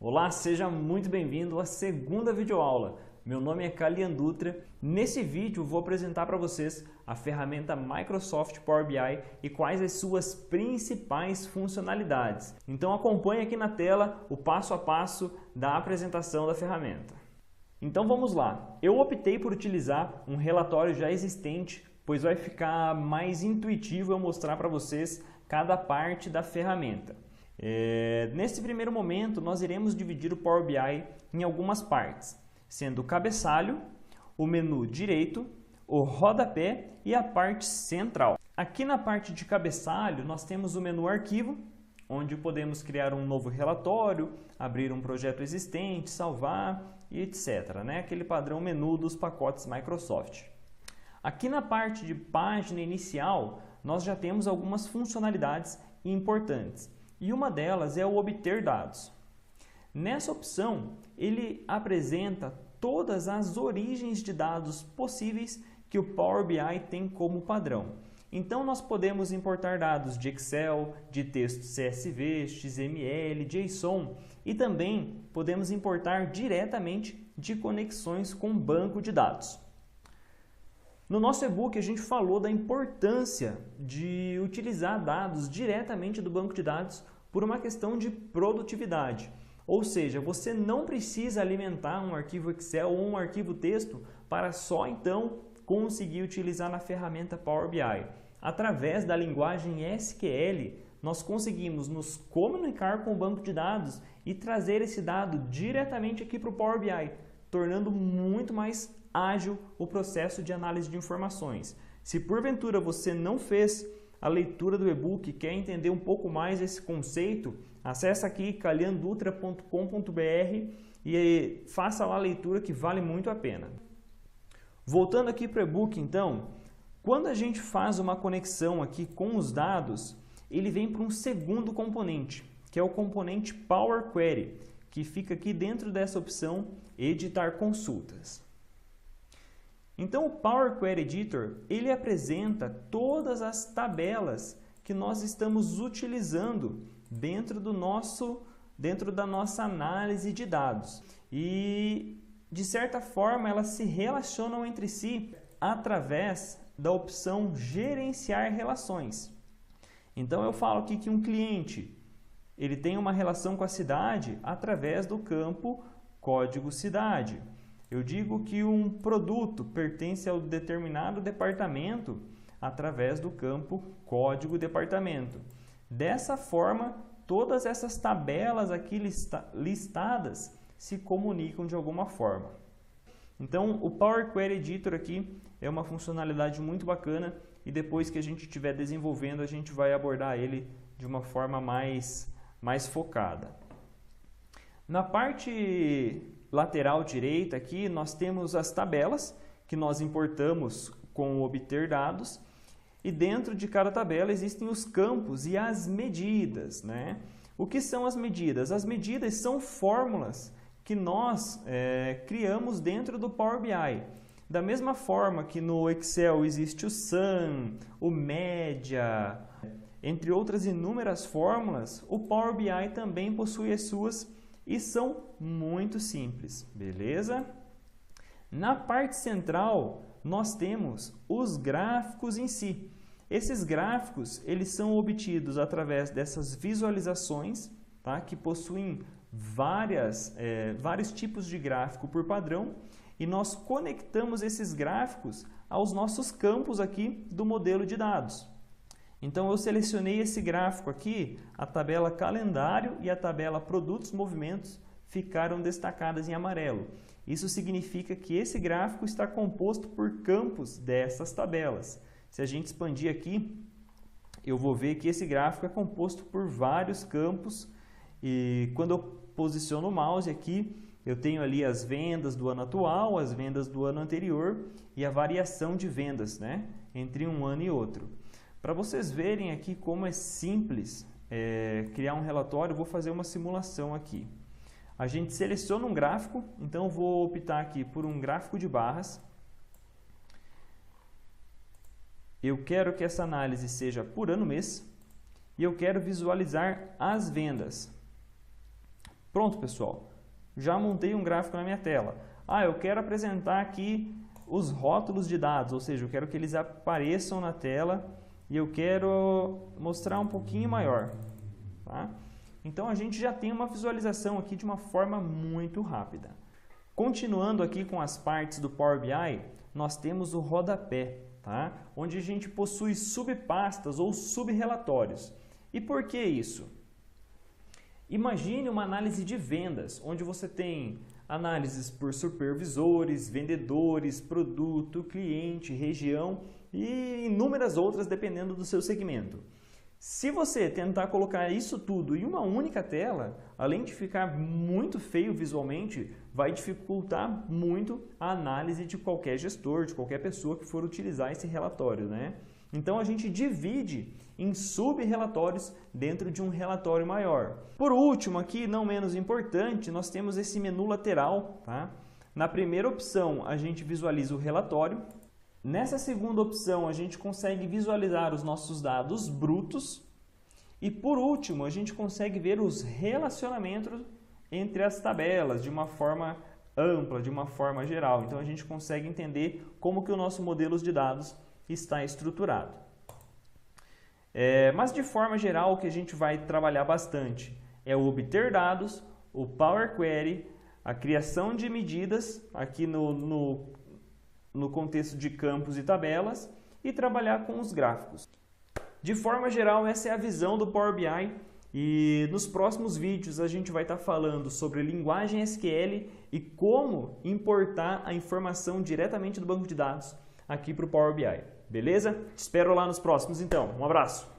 Olá, seja muito bem-vindo à segunda videoaula. Meu nome é Kalian Dutra. Nesse vídeo vou apresentar para vocês a ferramenta Microsoft Power BI e quais as suas principais funcionalidades. Então acompanhe aqui na tela o passo a passo da apresentação da ferramenta. Então vamos lá. Eu optei por utilizar um relatório já existente, pois vai ficar mais intuitivo eu mostrar para vocês cada parte da ferramenta. Nesse primeiro momento, nós iremos dividir o Power BI em algumas partes, sendo o cabeçalho, o menu direito, o rodapé e a parte central. Aqui na parte de cabeçalho, nós temos o menu arquivo, onde podemos criar um novo relatório, abrir um projeto existente, salvar e etc. Aquele padrão menu dos pacotes Microsoft. Aqui na parte de página inicial, nós já temos algumas funcionalidades importantes. E uma delas é o obter dados. Nessa opção, ele apresenta todas as origens de dados possíveis que o Power BI tem como padrão. Então, nós podemos importar dados de Excel, de texto CSV, XML, JSON e também podemos importar diretamente de conexões com banco de dados. No nosso e-book, a gente falou da importância de utilizar dados diretamente do banco de dados por uma questão de produtividade. Ou seja, você não precisa alimentar um arquivo Excel ou um arquivo texto para só então conseguir utilizar na ferramenta Power BI. Através da linguagem SQL, nós conseguimos nos comunicar com o banco de dados e trazer esse dado diretamente aqui para o Power BI, tornando muito mais ágil o processo de análise de informações. Se porventura você não fez a leitura do e-book e quer entender um pouco mais esse conceito, acesse aqui kaliandutra.com.br e faça lá a leitura que vale muito a pena. Voltando aqui para o e-book então, quando a gente faz uma conexão aqui com os dados, ele vem para um segundo componente, que é o componente Power Query, que fica aqui dentro dessa opção Editar Consultas. Então o Power Query Editor, ele apresenta todas as tabelas que nós estamos utilizando dentro da nossa análise de dados. E de certa forma elas se relacionam entre si através da opção Gerenciar Relações. Então eu falo aqui que um cliente ele tem uma relação com a cidade através do campo Código Cidade. Eu digo que um produto pertence ao determinado departamento através do campo Código Departamento. Dessa forma, todas essas tabelas aqui listadas se comunicam de alguma forma. Então, o Power Query Editor aqui é uma funcionalidade muito bacana e depois que a gente estiver desenvolvendo, a gente vai abordar ele de uma forma mais focada. Na parte lateral direita aqui nós temos as tabelas que nós importamos com o obter dados e dentro de cada tabela existem os campos e as medidas. O que são as medidas? As medidas são fórmulas que nós criamos dentro do Power BI. Da mesma forma que no Excel existe o sum, o média, entre outras inúmeras fórmulas, o Power BI também possui as suas e são muito simples, beleza? Na parte central, nós temos os gráficos em si. Esses gráficos, eles são obtidos através dessas visualizações, que possuem vários tipos de gráfico por padrão, e nós conectamos esses gráficos aos nossos campos aqui do modelo de dados. Então, eu selecionei esse gráfico aqui, a tabela calendário e a tabela produtos movimentos ficaram destacadas em amarelo. Isso significa que esse gráfico está composto por campos dessas tabelas. Se a gente expandir aqui, eu vou ver que esse gráfico é composto por vários campos e quando eu posiciono o mouse aqui, eu tenho ali as vendas do ano atual, as vendas do ano anterior e a variação de vendas, entre um ano e outro. Para vocês verem aqui como é simples criar um relatório, eu vou fazer uma simulação aqui. A gente seleciona um gráfico, então eu vou optar aqui por um gráfico de barras. Eu quero que essa análise seja por ano-mês e eu quero visualizar as vendas. Pronto, pessoal. Já montei um gráfico na minha tela. Eu quero apresentar aqui os rótulos de dados, ou seja, eu quero que eles apareçam na tela e eu quero mostrar um pouquinho maior. Tá? Então a gente já tem uma visualização aqui de uma forma muito rápida. Continuando aqui com as partes do Power BI, nós temos o rodapé, tá? Onde a gente possui subpastas ou subrelatórios. E por que isso? Imagine uma análise de vendas, onde você tem análises por supervisores, vendedores, produto, cliente, região e inúmeras outras dependendo do seu segmento. Se você tentar colocar isso tudo em uma única tela, além de ficar muito feio visualmente, vai dificultar muito a análise de qualquer gestor, de qualquer pessoa que for utilizar esse relatório, né? Então a gente divide em sub-relatórios dentro de um relatório maior. Por último, aqui, não menos importante, nós temos esse menu lateral, tá? Na primeira opção, a gente visualiza o relatório. Nessa segunda opção, a gente consegue visualizar os nossos dados brutos. E por último, a gente consegue ver os relacionamentos entre as tabelas de uma forma ampla, de uma forma geral. Então a gente consegue entender como que o nosso modelo de dados está estruturado. Mas de forma geral, o que a gente vai trabalhar bastante é o obter dados, o Power Query, a criação de medidas aqui no contexto de campos e tabelas e trabalhar com os gráficos. De forma geral, essa é a visão do Power BI e nos próximos vídeos a gente vai estar falando sobre linguagem SQL e como importar a informação diretamente do banco de dados aqui para o Power BI. Beleza? Te espero lá nos próximos então. Um abraço!